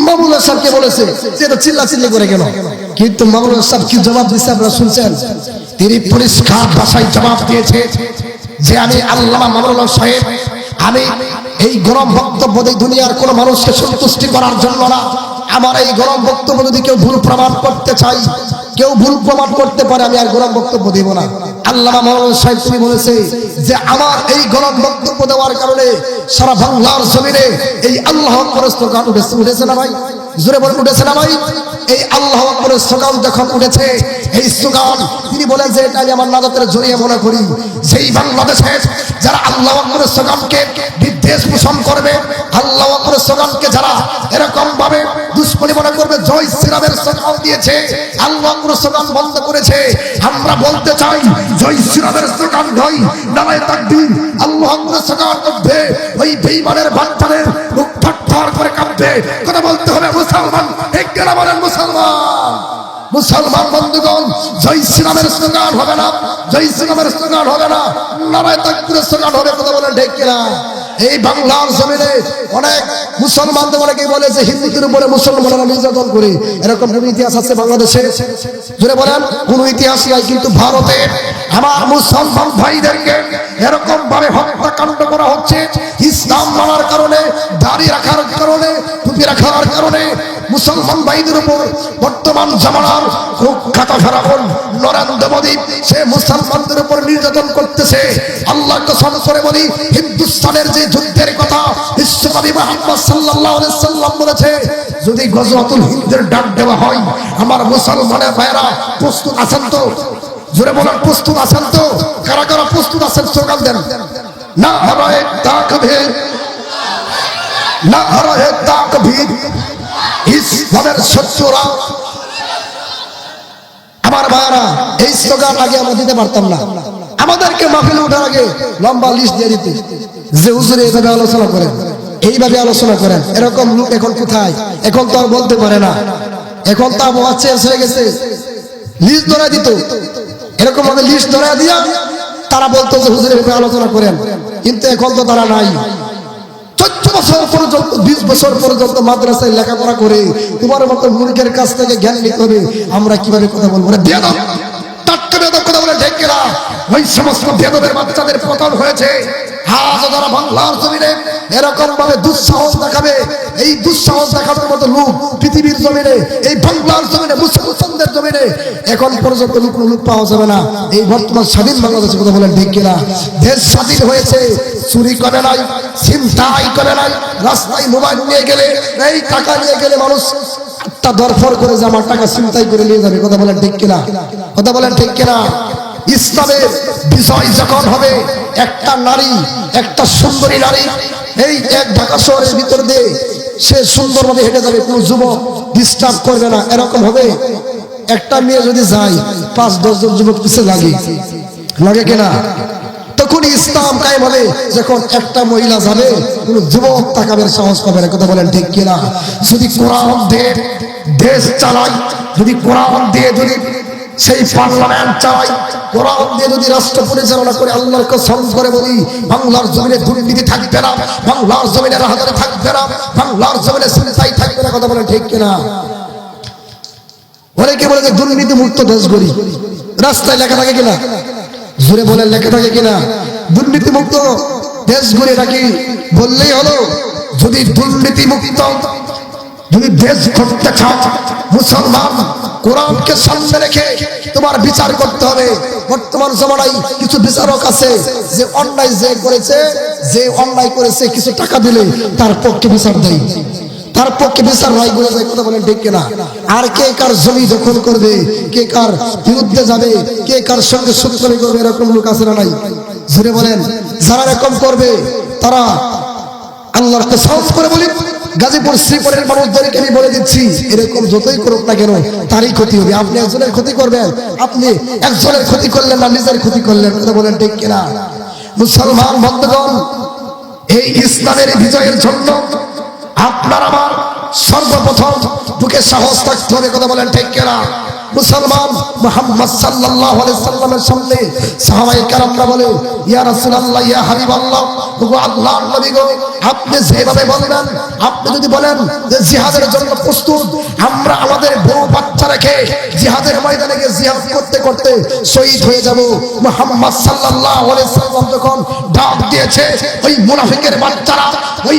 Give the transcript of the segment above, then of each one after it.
মামুনুল সাহেবকে বলেছে যে এটা চিল্লাচিল্লি করে কেন, কিন্তু মামুনুল সাহেব কি জবাব দিয়েছে আপনারা শুনছেন? তিনি পরিষ্কার ভাষায় জবাব দিয়েছে যে আমি আল্লামা মামুনুল সাহেব, আমি এই গরম বক্তব্য দিয়ে দুনিয়ার কোন মানুষকে সন্তুষ্টি করার জন্য না। আমার এই গরম বক্তব্য যদি কেউ ভুল প্রমাণ করতে চাই, কেউ ভুল প্রমাণ করতে পারে, আমি আর গরম বক্তব্য দেব না। আল্লামা মাওলানা সাহেব তুমি বলেছে যে আমার এই গরম বক্তব্য দেওয়ার কারণে সারা বাংলার জমিনে এই আল্লাহু আকবার স্লোগান উঠেছে না ভাই? জোরে বলে উঠেছে না ভাই? এই আল্লাহু আকবার স্লোগান যখন উঠেছে, এই স্লোগান তিনি বলেন যে এটা আমি আমার নাজাতের জড়িয়ে মনে করি। সেই বাংলাদেশে যারা আল্লাহু আকবার স্লোগানকে বিদ্বেষ পোষণ করবে, আল্লাহু আকবার স্লোগানকে যারা এরকম ভাবে দুশ্মনী মনে করবে, জয় শ্রীরামের স্লোগান দিয়েছে, আল্লাহু আকবার স্লোগান বন্ধ করেছে, আমরা বলতে চাই জয় শ্রীরামের স্লোগান নয়, নারায়ে তাকবীর আল্লাহু আকবার স্লোগান উঠবে, ওই বেঈমানের বাচ্চাদের মুখ থরথর করে কাঁপবে। কথা বলতে হবে মুসলমান, এক করে বলেন মুসলমান। মুসলমান বন্ধুগণ, জয় শ্রীরামের স্লোগান হবে না, জয় শ্রীরামের স্লোগান হবে না, নারায়ে তাকবীরের স্লোগান হবে। কথা বলেন ঠিক কিনা? এই বাংলার জমিনে অনেক মুসলমানদের অনেকেই বলে যে হিন্দুদের উপরে মুসলমানরা নির্যাতন করে, এরকম কোন ইতিহাস আছে বাংলাদেশে? জোরে বলেন, কোন ইতিহাস নাই। কিন্তু ভারতে আমার মুসলমান ভাইদেরকে এরকম ভাবে হত্যাকাণ্ড করা হচ্ছে ইসলাম মানার কারণে, দাড়ি রাখার কারণে, টুপি রাখার কারণে। মুসলমান ভাইদের উপর বর্তমান জামানার কুখ্যাত ফেরাউন নরেন্দ্র মোদী সে মুসলমানদের উপর নির্যাতন করতেছে। আল্লাহ কসম করে বলি, হিন্দুস্তানের যে যুদ্ধের কথা বিশ্বনবী মুহাম্মদ সাল্লাল্লাহু আলাইহি সাল্লাম বলেছে, যদি গজওয়াতুল হিন্দের ডাক দেওয়া হয়, আমার মুসলমানের ভাইরা প্রস্তুত আছেন তো? জোরে বলেন, প্রস্তুত আছেন তো? কারা কারা প্রস্তুত আছেন স্লোগান দেন। নারায়ে তাকবীর, নারায়ে তাকবীর। ইসলামের শত্রুরা আমার ভাইরা, এই স্লোগান আগে আমরা দিতে পারতাম না। আমাদেরকে মাহফিলে ওঠার আগে লম্বা লিস্ট দিয়ে দিতে যে হুজুর এইভাবে আলোচনা করেন, এইভাবে আলোচনা করেন। এরকম লোক এখন কোথায়? এখন তো আর বলতে পারে না, এখন তো আবহাওয়া চেঞ্জ হয়ে গেছে। লিস্ট ধরে দিত, এরকম ভাবে লিস্ট ধরে দিয়া তারা বলতো যে হুজুর এইভাবে আলোচনা করেন, কিন্তু এখন তো তারা নাই। 14 বছর পর্যন্ত, 20 বছর পর্যন্ত মাদ্রাসায় লেখাপড়া করে তোমার মতো মূর্খের কাছ থেকে জ্ঞান নিতে হবে আমরা কিভাবে কথা বলবো। বেয়াদব, টাটকা বেয়াদব কথা বলে ঠিক কিনা? ওই সমস্ত বেয়াদবের বাচ্চাদের পতন হয়েছে। আজ যারা বাংলার জমিনে এরকম ভাবে দুঃসাহস দেখাবে, এই দুঃসাহস দেখানোর মতো লোক পৃথিবীর জমিনে, এই বাংলার জমিনে, মুসলমানদের জমিনে এখন পর্যন্ত লোক পাওয়া যাবে না। এই বর্তমান স্বাধীন বাংলাদেশের কথা বলেন ঠিক কিনা? দেশ স্বাধীন হয়েছে, চুরি করে নাই, ছিনতাই করে নাই, রাস্তায় মোবাইল নিয়ে গেলে, এই টাকা নিয়ে গেলে মানুষ তা দরফর করে যে আমার টাকা ছিনতাই করে নিয়ে যাবে। কথা বলেন ঠিক কিনা? কথা বলেন ঠিক কিনা? ইসলামের বিজয় যখন হবে, একটা নারী, একটা সুন্দরী নারী এই এক ঢাকা শহরের ভিতর দিয়ে সে সুন্দরভাবে হেঁটে যাবে, কোনো যুবক ডিস্টার্ব করবে না, এরকম হবে। একটা মেয়ে যদি যায়, 5-10 জন যুবক পিছিয়ে লাগে কিনা? তখন ইসলাম কায়েম হবে। যখন একটা মহিলা যাবে, কোন যুবক তাকাবের সাহস পাবে না। কথা বলেন ঠিক কিনা? যদি কোরআন দিয়ে দেশ চালাই, যদি কোরআন দিয়ে যদি সেই পার্লামেন্ট চালাই, কোরআন দিয়ে যদি রাষ্ট্র পরিচালনা করে, আল্লাহর কসম করে বলি, বাংলার জমিনে দুর্নীতি থাকবে না, বাংলার জমিনে রাহাজানি থাকবে না, বাংলার জমিনে ছিনতাই থাকবে না। কথা বলেন ঠিক কিনা? অনেকে বলে যে দুর্নীতি মুক্ত দেশ গড়ি, রাস্তায় লেখা থাকে কিনা? জোরে বলেন, লেখা থাকে কিনা? দুর্নীতি মুক্ত দেশ গড়ি নাকি বললেই হলো? যদি দুর্নীতি মুক্ত যদি দেশ করতে চাও, মুসলমান কোরআনকে সামনে রেখে তোমার বিচার করতে হবে। বর্তমান জমানায় কিছু বিচারক আছে যে অন্যায় যে করেছে, যে অন্যায় করেছে কিছু টাকা দিলে তার পক্ষে বিচার দেয়, তার পক্ষে বিচার হয় বলে যায়। কথা বলেন ঠিক কিনা? আর কে কার জমি দখল করবে, কে কার বিরুদ্ধে যাবে, কে কার সঙ্গে শত্রুতা করবে, এরকম লোক আছে না নাই? জোরে বলেন। যারা এরকম করবে তারা আল্লাহর কসম করে বলি, গাজীপুর শ্রীপুরের মানুষদেরকে আমি বলে দিচ্ছি, এরকম যতই করুক না কেন তারই ক্ষতি হবে। আপনি একজনের ক্ষতি করবেন, আপনি একজনের ক্ষতি করলেন না, নিজের ক্ষতি করলেন। কথা বলেন ঠিক কিনা? মুসলমান বন্ধুগণ, এই ইসলামের বিজয়ের জন্য আপনার আমার সর্বপ্রথম বুকে সাহস থাকতে হবে। কথা বলেন ঠিক কিনা? মুসলমান মুহাম্মদ সাল্লাল্লাহু আলাইহি সাল্লামের সামনে সাহাবায়ে কেরামরা বলে, ইয়া রাসূলুল্লাহ, ইয়া হাবিবাল্লাহ, ওগো আল্লাহর নবী গো, আপনি যেভাবে বলবেন, আপনি যদি বলেন যে জিহাদের জন্য প্রস্তুত, আমরা আমাদের বউ বাচ্চা রেখে জিহাদের ময়দানে গিয়ে জিহাদ করতে করতে শহীদ হয়ে যাব। মুহাম্মদ সাল্লাল্লাহু আলাইহি সাল্লাম যখন ডাক দিয়েছে, ওই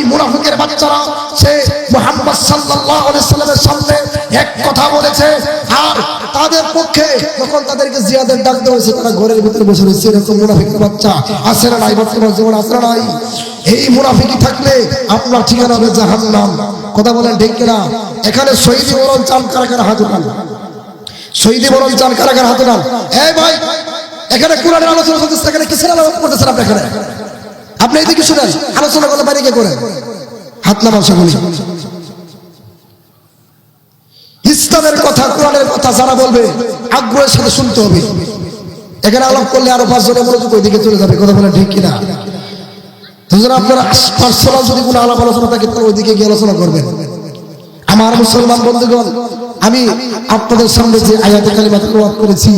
মুনাফিকের বাচ্চারা সে মুহাম্মদ সাল্লাল্লাহু আলাইহি সাল্লামের সামনে এক কথা বলেছে, আর তাদের পক্ষে যখন তাদেরকে জিহাদের ডাক দেওয়া হয়েছে, তারা ঘরের ভিতরে বসে রয়েছে। এরকম মুনাফিকের বাচ্চা আছে না নাই? বর্তমান জীবনে আছে না নাই? এই মুনাফিকি থাকলে আপনার ঠিকানা হবে জাহান্নাম। কথা বলেন ঠিক কিনা? এখানে শহীদ বরণ চান কারা কারা হাত উঠান? শহীদ বরণ চান কারা কারা হাত উঠান? এই ভাই, এখানে কোরআনের আলোচনা চলতেছে, এখানে কিসের আলোচনা করতেছেন আপনি? এখানে আপনি এইদিকে শুনেন, আলোচনা করলে বাইরে কে করেন? হাত নামান সকলে। ইসলামের কথা, কোরআনের কথা যারা বলবে আগ্রহের সাথে শুনতে হবে। এখানে আলাপ করলে আরো 5 জনের মনোযোগ ওইদিকে চলে যাবে। কথা বলেন ঠিক কিনা? আপনারা পার্সোনাল যদি কোনো আলাপ আলোচনা থাকে তাহলে ওইদিকে গিয়ে আলোচনা করবেন। আমার মুসলমান বন্ধুগণ, আমি আপনাদের সামনে যে আয়াতে কালিমা তেলাওয়াত করেছি,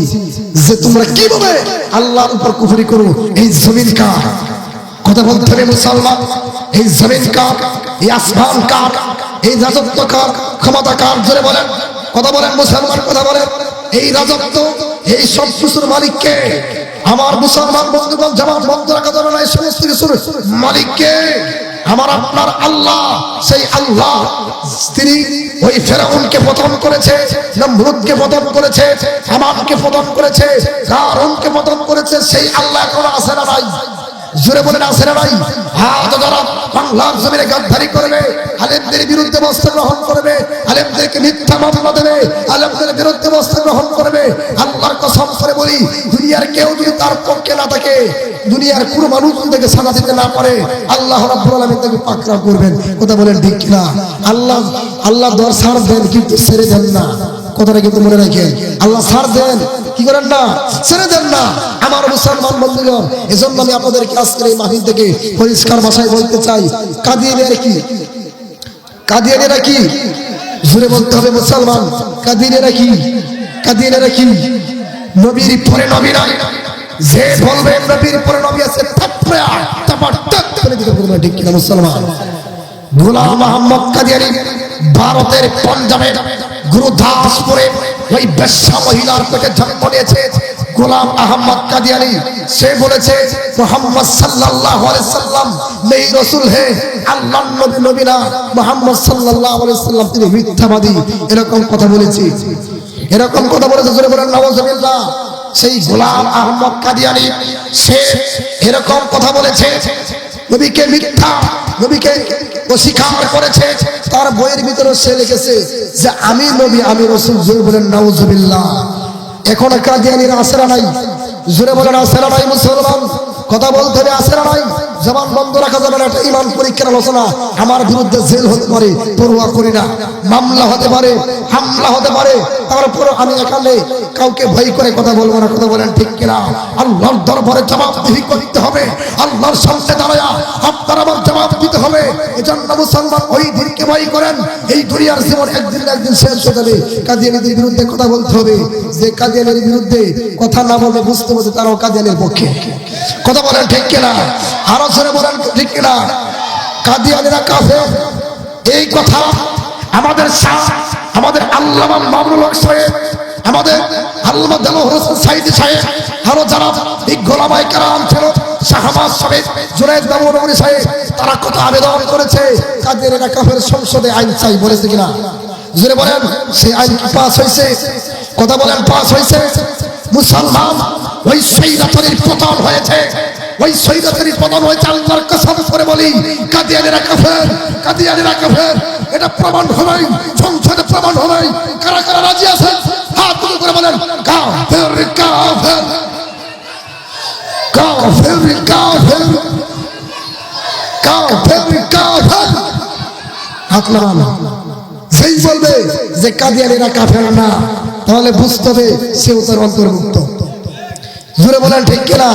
যে তোমরা কিভাবে আল্লাহর উপর কুফরি করো, এই জমিন কার? কথা বলতে হবে মুসলমান, এই জমিন কার? এই আসমান কার? এই রাজত্ব কার? ক্ষমতা কার? জোরে বলেন, কথা বলেন মুসলমান, কথা বলেন। এই রাজত্ব, এই সব কিছুর মালিক কে? আমার মুসলমান বন্ধুগণ, জবান বন্ধ রাখা যাবে না। এই সমস্ত কিছুর মালিক কে? আমার আপনার আল্লাহ। সেই আল্লাহ তিনি ওই ফেরাউনকে পতন করেছে, নমরুদকে পতন করেছে, হামানকে পতন করেছে, কারুনকে পতন করেছে। সেই আল্লাহ এখন আছে না নাই? জোরে বলেন, আছে না নাই? হাত যারা বাংলার জমিনে গাদ্দারি করবে, আলেমদের বিরুদ্ধে অবস্থান গ্রহণ করবে, আলেমদেরকে মিথ্যা মামলা দেবে, আলেমদের বিরুদ্ধে অবস্থান গ্রহণ করবে, আল্লাহর কসম করে বলি, দুনিয়ার কেউ যদি তার পক্ষে না থাকে, দুনিয়ার কোনো মানুষ থেকে সাজা দিতে না পারে, আল্লাহ রাব্বুল আলামিন তাকে পাকড়াও করবেন। কথা বলেন ঠিক কিনা? আল্লাহ দর ছাড় দেন, কিন্তু ছেড়ে দেন না। কথাটা কিন্তু মনে রাখেন, আল্লাহ ছাড় দেন, কি করেন না? ছেড়ে দেন না। আমার মুসলমান বন্ধুগণ, এজন্য আমি আপনাদেরকে আজকের এই মাহফিল থেকে পরিষ্কার ভাষায় বলতে চাই, কাদিয়ানীরা কি? কাদিয়ানীরা কি? জোরে বলতে হবে মুসলমান, কাদিয়ানীরা কি? কাদিয়ানীরা কি? নবীর পরে নবী নাই। যে বলবে নবীর পরে নবী আছে, থাপড়া তাপাট্টাক করে দিতে বলবে, ঠিক কিনা মুসলমান? গোলাম মোহাম্মদ কাদিয়ানী ভারতের পাঞ্জাবের গুরুদাসপুরে ওই বেশ্যা মহিলার পেটে জন্ম নিয়েছে। গোলাম আহমদ কাদিয়ানী সে বলেছে মুহাম্মদ সাল্লাল্লাহু আলাইহি সাল্লাম নেই রাসূল হে, আল্লাহর নবী নবী না, মুহাম্মদ সাল্লাল্লাহু আলাইহি সাল্লাম তিনি মিথ্যাবাদী। এরকম কথা বলেছে, এরকম কথা বলেছে। জোরে বলেন নাউজুবিল্লাহ। সেই গোলাম আহমদ কাদিয়ানী সে এরকম কথা বলেছে, নবীকে মিথ্যা, নবীকে অস্বীকার করেছে। তার বইয়ের ভিতরে সে লিখেছে যে আমি নবী, আমি রাসূল। জোরে বলেন নাউজুবিল্লাহ। এখন কাদিয়ানীরা আছে না নাই? জোরে বলেন আছে না নাই মুসলমান? কথা বলতে হবে, আছে না নাই? জবান বন্ধ রাখা যাবে না। এটা ঈমান পরীক্ষার আলোচনা। আমার বিরুদ্ধে জেল হতে পারে, পরোয়া করি না। মামলা হতে পারে, হামলা হতে পারে, তারপর আমি এখানে কাউকে ভয় করে কথা বলবো না। কথা বলেন ঠিক কিনা? আল্লাহর দরবারে জবাবদিহি করতে হবে, আল্লাহর সামনে দাঁড়ায় আপনার আমার জবাব দিতে হবে। এজন্য মুসলমান ওই দিনকে ভয় করেন। এই দুনিয়ার জীবন একদিন না একদিন শেষ হয়ে যাবে। কাদিয়ানীদের বিরুদ্ধে কথা বলতে হবে। যে কাদিয়ানীর বিরুদ্ধে কথা না বলবে, বুঝতে হবে তারাও কাদিয়ানীর পক্ষে। কথা বলেন ঠিক কিনা? আরো জোরে বলেন ঠিক কিনা? কাদিয়ানীরা কাফের, এই কথা আমাদের আমাদের আল্লামা মামুনুল হক সাহেব, আমাদের আল্লামা দেলোয়ার হোসেন সাইদি সাহেব, আরো যারা এই গোলামায়ে কেরাম ছিল, শাহবাজ সাহেব, জুনায়েদ বাবুনগরী সাহেব, তারা কত আবেদন করেছে কাদিয়ানীরা কাফের, সংসদে আইন চাই বলেছে কিনা? জোরে বলেন, সেই আইন কি পাস হয়েছে? কথা বলেন, পাস হয়েছে? মুসলমান, ওই সৈরাতের পতন হয়েছে, ওই সৈরাতের পতন হয়েছে। আল্লাহর কসম করে বলি, কাদিয়ানীরা কাফের, কাদিয়ানীরা কাফের। এটা প্রমাণ হবে, সংসদে প্রমাণ হবে। কারা কারা রাজি আছেন হাত তুলে করে বলেন কাফের, কাফের, কাফের, কাফের, কাফের, কাফের। হাত নামান। যেই বলবে যে কাদিয়ানীরা কাফের না, তাহলে বুঝতে হবে সেও তার অন্তর্ভুক্ত। জোরে বলেন ঠিক কিনা?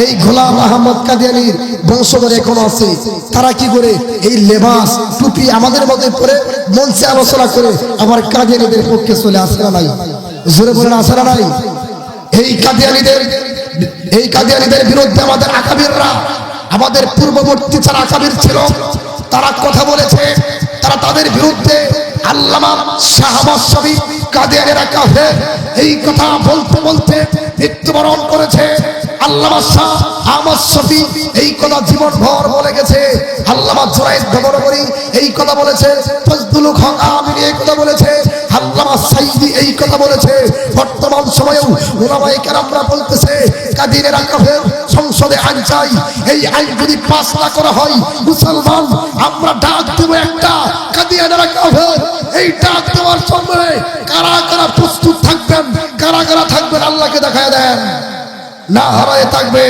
এই গোলাম আহমদ কাদিয়ানির বংশধর এখন আছে, তারা কি করে এই লেবাস টুপি আমাদের মধ্যে পরে মঞ্চে আলোচনা করে আবার কাদিয়ানিদের পক্ষে চলে আসে না নাই? জোরে বলেন আসে না নাই? এই কাদিয়ানিদের বিরুদ্ধে আমাদের আকাবিররা, আমাদের পূর্ববর্তী যারা আকাবির ছিল তারা কথা বলেছে, তারা তাদের বিরুদ্ধে আল্লামা শাহ আহমদ শফী কাদিয়ানিরা কাফের এই কথা বলতে বলতে মৃত্যুবরণ করেছে। আল্লামা শাহ আহমদ শফী এই কথা জীবনভর বলে গেছে, আল্লামা জুনায়েদ ববরবরী এই কথা বলেছে, ফজলুল হক আমিনী এই কথা বলেছে, আল্লামা সাইদি এই কথা বলেছে। বর্তমান সময়েও উলামায়ে কেরামরা বলতেছে কাদিয়ানিরা কাফের, সংসদে আইন চাই, এই আইন যদি পাস না করা হয় মুসলমান আমরা ডাক দেব একটা, কাদিয়ানিরা কাফের। এই ডাক দেওয়ার সময় কারা কারা প্রস্তুত থাকবেন, কারা কারা থাকবেন আল্লাহকে দেখায় দেন। না হারায় থাকবে,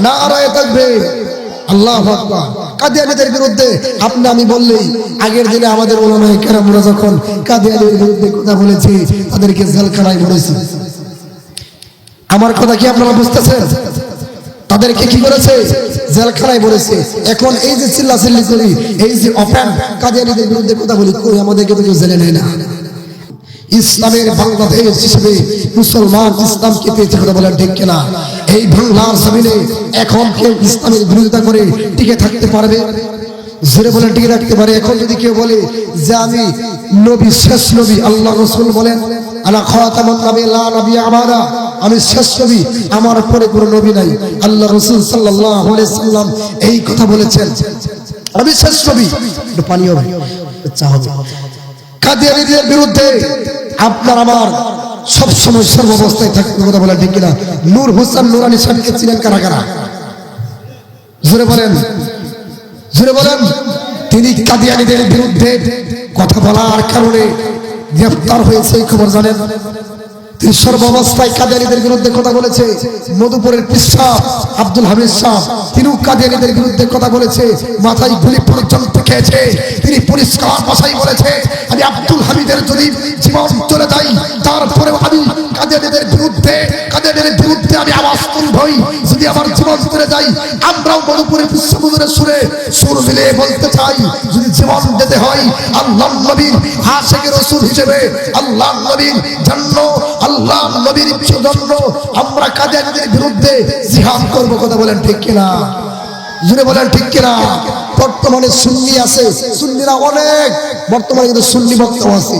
না হারায় থাকবে। আল্লাহু আকবার। কাদিয়ানীদের বিরুদ্ধে আপনি আমি বললেই আগের দিনে আমাদের উলামায়ে কেরামরা যখন কাদিয়ানীদের বিরুদ্ধে কথা বলেছে তাদেরকে জেলখানায় ভরেছে। আমার কথা কি আপনারা বুঝতেছেন? তাদেরকে কি করেছে? জেলখানায় ভরেছে। এখন এই যে চিল্লাচিল্লি করি, এই যে ওপেন কাদিয়ানীদের বিরুদ্ধে কথা বলি, কই আমাদেরকে তো কেউ জেলে নেয় না। ইসলামের বাংলাদেশ হিসেবে মুসলমান ইসলামকে পেয়েছে, কথা বলেন ঠিক কিনা? এই বাংলার জমিনে এখন কেউ ইসলামের বিরোধিতা করে টিকে থাকতে পারবে? জোরে বলেন টিকে থাকতে পারে? এখন যদি কেউ বলে যে আমি নবী, শেষ নবী, আল্লাহ রাসূল বলেন আলা খাতামুন নবী লা নবী আমারা, আমি শেষ নবী, আমার পরে কোনো নবী নাই। আল্লাহ রাসূল সাল্লাল্লাহু আলাইহি সাল্লাম এই কথা বলেছেন, আমি শেষ নবী। একটু পানি হবে, চা হবে। কাদিয়ানীদের বিরুদ্ধে আপনার আমার সবসময় সর্বাবস্থায় থাকতে, কথা বলা ঠিক কিনা? নূর হোসেন নুরানি সাহেবকে ছিলেন কারা কারা? জোরে বলেন, জোরে বলেন। তিনি কাদিয়ানীদের বিরুদ্ধে কথা বলার কারণে গ্রেফতার হয়েছে, এই খবর জানেন? তিনি সর্বাবস্থায় কাদিয়ানীদের বিরুদ্ধে কথা বলেছে। মধুপুরের পিসা আব্দুল হামিদ শাহ তিনিও কাদিয়ানীদের বিরুদ্ধে কথা বলেছে, মাথায় গুলি পর্যন্ত খেয়েছে। তিনি পরিষ্কার ভাষায় বলেছে আমি আব্দুল হামিদের যদি জীবন চলে যাই তারপরেও আমি কাদিয়ানীদের বিরুদ্ধে আমি আওয়াজ তুলবই, যদি আমার জীবন চলে যাই। আমরাও মধুপুরের বিশ্বমধুরের সুর মিলিয়ে বলতে চাই যদি জীবন দিতে হয় আল্লাহর নবীর আশিক রাসূল হিসেবে, আল্লাহর নবীর জন্য, আল্লাহর নবীর জন্য আমরা কাদিয়ানীদের বিরুদ্ধে জিহাদ করব, কথা বলেন ঠিক কিনা? জুড়ে বলেন ঠিক কিনা? বর্তমানে সুন্নি আছে, সুন্নিরা অনেক, বর্তমানে কিন্তু সুন্নি বক্তাও আছে,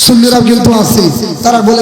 সুন্নিরাও কিন্তু আছে, তারা বলে